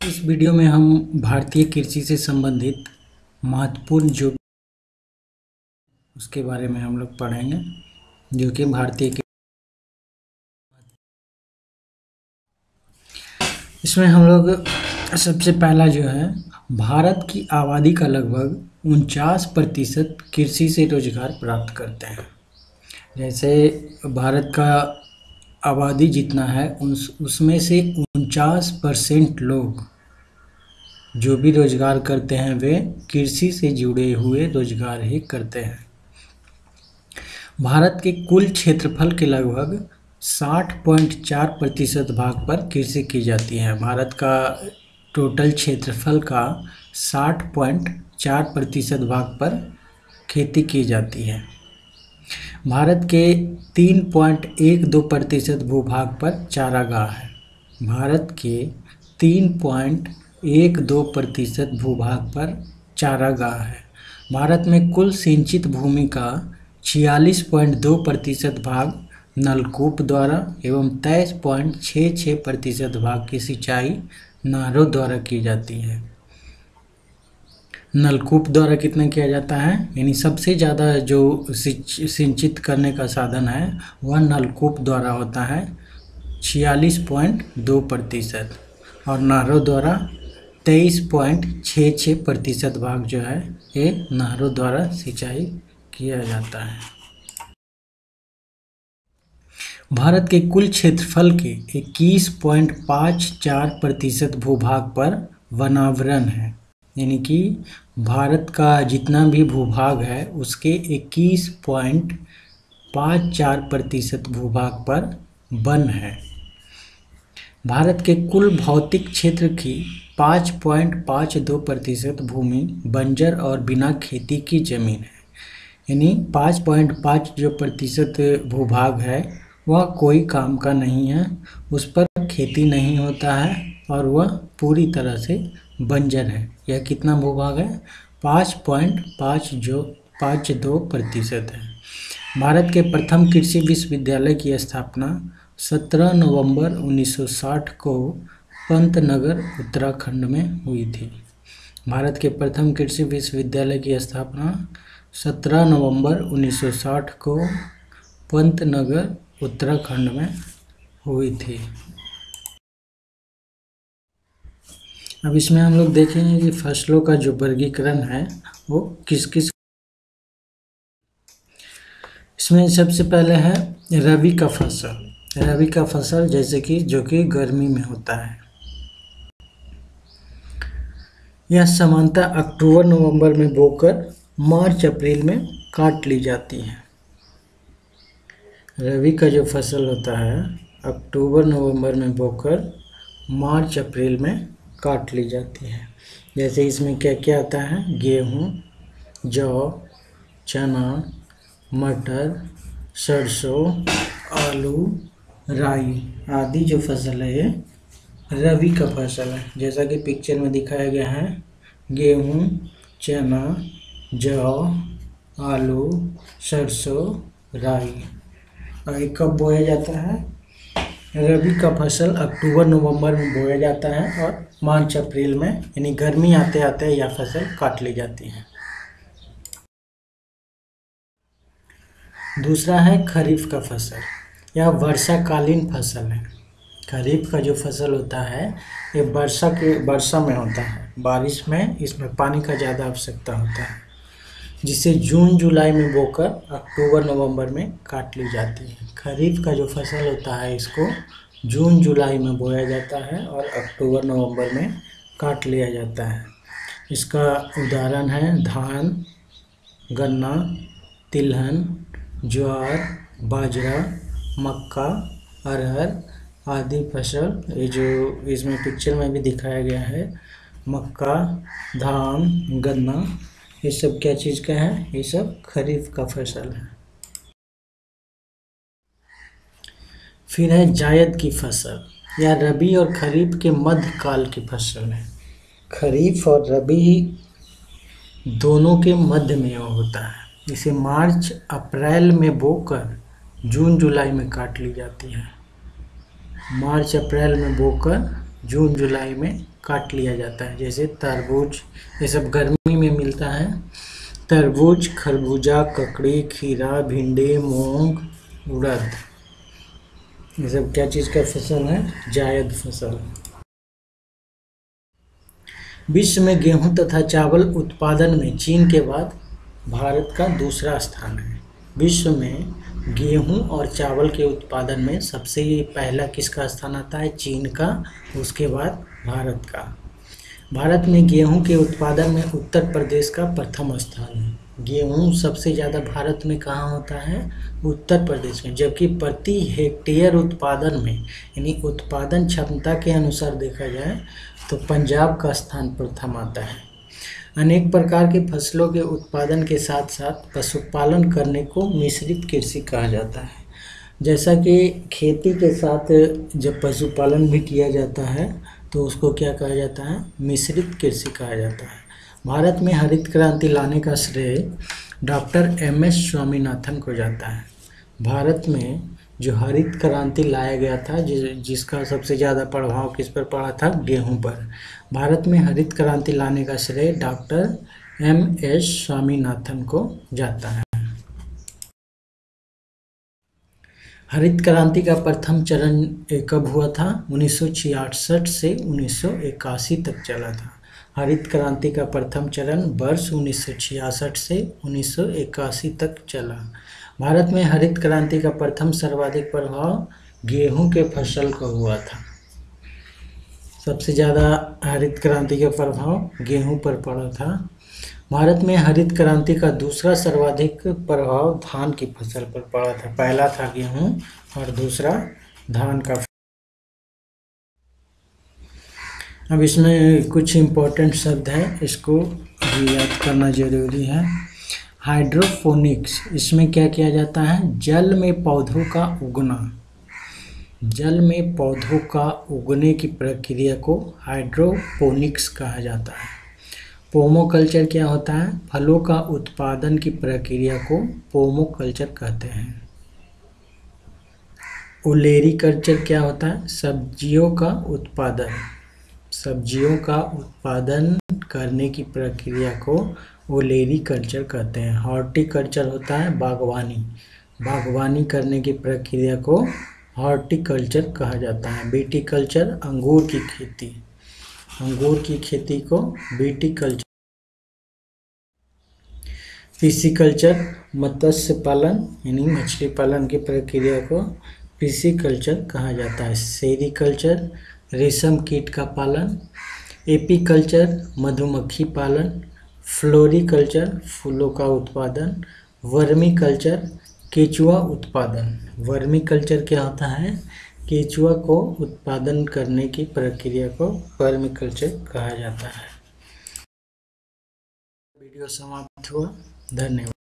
इस वीडियो में हम भारतीय कृषि से संबंधित महत्वपूर्ण जो उसके बारे में हम लोग पढ़ेंगे, जो कि भारतीय इसमें हम लोग सबसे पहला जो है, भारत की आबादी का लगभग 49% कृषि से रोजगार प्राप्त करते हैं। जैसे भारत का आबादी जितना है उसमें से 49% लोग जो भी रोजगार करते हैं वे कृषि से जुड़े हुए रोजगार ही करते हैं। भारत के कुल क्षेत्रफल के लगभग 60.4% भाग पर कृषि की जाती है। भारत का टोटल क्षेत्रफल का 60.4% भाग पर खेती की जाती है। भारत के 3.12% भूभाग पर चारागाह है। भारत के 3.12% भूभाग पर चारागाह है। भारत में कुल सिंचित भूमि का 46.2% भाग नलकूप द्वारा एवं 23.66% भाग की सिंचाई नहरों द्वारा की जाती है। नलकूप द्वारा कितना किया जाता है, यानी सबसे ज़्यादा जो सिंचित करने का साधन है वह नलकूप द्वारा होता है 46.2%, और नहरों द्वारा 23.66% भाग जो है ये नहरों द्वारा सिंचाई किया जाता है। भारत के कुल क्षेत्रफल के 21.54% भूभाग पर वनावरण है, यानी कि भारत का जितना भी भूभाग है उसके 21.54% भूभाग पर वन है। भारत के कुल भौतिक क्षेत्र की 5.52% भूमि बंजर और बिना खेती की जमीन है, यानी 5.5 जो प्रतिशत भूभाग है वह कोई काम का नहीं है, उस पर खेती नहीं होता है और वह पूरी तरह से बंजर है। यह कितना भूभाग है? 5.52% है। भारत के प्रथम कृषि विश्वविद्यालय की स्थापना 17 नवंबर 1960 को पंतनगर उत्तराखंड में हुई थी। भारत के प्रथम कृषि विश्वविद्यालय की स्थापना 17 नवंबर 1960 को पंतनगर उत्तराखंड में हुई थी। अब इसमें हम लोग देखेंगे कि फसलों का जो वर्गीकरण है वो किस किस। इसमें सबसे पहले है रबी का फसल। रबी का फसल जैसे कि जो कि गर्मी में होता है, यह सामान्यतः अक्टूबर नवंबर में बोकर मार्च अप्रैल में काट ली जाती है। रबी का जो फसल होता है अक्टूबर नवंबर में बोकर मार्च अप्रैल में काट ली जाती है। जैसे इसमें क्या क्या आता है? गेहूँ, जौ, चना, मटर, सरसों, आलू, राई आदि जो फसल है ये रबी का फसल है। जैसा कि पिक्चर में दिखाया गया है, गेहूँ, चना, जौ, आलू, सरसों, राई। और ये कब बोया जाता है? रबी का फसल अक्टूबर नवंबर में बोया जाता है और मार्च अप्रैल में, यानी गर्मी आते आते यह फसल काट ली जाती है। दूसरा है खरीफ का फसल। यह वर्षाकालीन फसल है। खरीफ का जो फसल होता है ये वर्षा में होता है, बारिश में इसमें पानी का ज़्यादा आवश्यकता होता है, जिसे जून जुलाई में बोकर अक्टूबर नवंबर में काट ली जाती है। खरीफ का जो फसल होता है इसको जून जुलाई में बोया जाता है और अक्टूबर नवंबर में काट लिया जाता है। इसका उदाहरण है धान, गन्ना, तिलहन, ज्वार, बाजरा, मक्का, अरहर आदि फसल। ये जो इसमें पिक्चर में भी दिखाया गया है, मक्का, धान, गन्ना, ये सब क्या चीज़ का है? ये सब खरीफ का फसल है। फिर है जायद की फसल। यह रबी और खरीफ के मध्य काल की फसल है। खरीफ और रबी दोनों के मध्य में होता है। इसे मार्च अप्रैल में बोकर जून जुलाई में काट ली जाती है। मार्च अप्रैल में बोकर जून जुलाई में काट लिया जाता है। जैसे तरबूज, ये सब गर्मी में मिलता है। तरबूज, खरबूजा, ककड़ी, खीरा, भिंडी, मूंग, उड़द, ये सब क्या चीज़ का फसल है? जायद फसल। विश्व में गेहूं तथा चावल उत्पादन में चीन के बाद भारत का दूसरा स्थान है। विश्व में गेहूं और चावल के उत्पादन में सबसे पहला किसका स्थान आता है? चीन का, उसके बाद भारत का। भारत में गेहूं के उत्पादन में उत्तर प्रदेश का प्रथम स्थान है। गेहूं सबसे ज़्यादा भारत में कहाँ होता है? उत्तर प्रदेश में। जबकि प्रति हेक्टेयर उत्पादन में, यानी उत्पादन क्षमता के अनुसार देखा जाए तो पंजाब का स्थान प्रथम आता है। अनेक प्रकार के फसलों के उत्पादन के साथ साथ पशुपालन करने को मिश्रित कृषि कहा जाता है। जैसा कि खेती के साथ जब पशुपालन भी किया जाता है तो उसको क्या कहा जाता है? मिश्रित कृषि कहा जाता है। भारत में हरित क्रांति लाने का श्रेय डॉक्टर MS स्वामीनाथन को जाता है। भारत में जो हरित क्रांति लाया गया था, जिसका सबसे ज़्यादा प्रभाव किस पर पड़ा था? गेहूं पर। भारत में हरित क्रांति लाने का श्रेय डॉक्टर MS स्वामीनाथन को जाता है। हरित क्रांति का प्रथम चरण कब हुआ था? 1966 से 1981 तक चला था। हरित क्रांति का प्रथम चरण वर्ष 1966 से 1981 तक चला। भारत में हरित क्रांति का प्रथम सर्वाधिक प्रभाव गेहूं के फसल को हुआ था। सबसे ज़्यादा हरित क्रांति का प्रभाव गेहूं पर पड़ा था। भारत में हरित क्रांति का दूसरा सर्वाधिक प्रभाव धान की फसल पर पड़ा था। पहला था गेहूं और दूसरा धान का। अब इसमें कुछ इम्पोर्टेंट शब्द हैं, इसको भी याद करना जरूरी है। हाइड्रोपोनिक्स, इसमें क्या किया जाता है? जल में पौधों का उगना। जल में पौधों का उगने की प्रक्रिया को हाइड्रोपोनिक्स कहा जाता है। पोमोकल्चर क्या होता है? फलों का उत्पादन की प्रक्रिया को पोमोकल्चर कहते हैं। ओलेरीकल्चर क्या होता है? सब्जियों का उत्पादन। सब्जियों का उत्पादन करने की प्रक्रिया को ओलेरीकल्चर कहते हैं। हॉर्टिकल्चर होता है बागवानी। बागवानी करने की प्रक्रिया को हॉर्टिकल्चर कहा जाता है। विटीकल्चर अंगूर की खेती। अंगूर की खेती को विटीकल्चर। पिसीकल्चर मत्स्य पालन यानी मछली पालन की प्रक्रिया को पिसीकल्चर कहा जाता है। सेरीकल्चर रेशम कीट का पालन। एपीकल्चर मधुमक्खी पालन। फ्लोरीकल्चर फूलों का उत्पादन। वर्मीकल्चर केचुआ उत्पादन। वर्मीकल्चर क्या होता है? केचुआ को उत्पादन करने की प्रक्रिया को वर्मीकल्चर कहा जाता है। वीडियो समाप्त हुआ। धन्यवाद।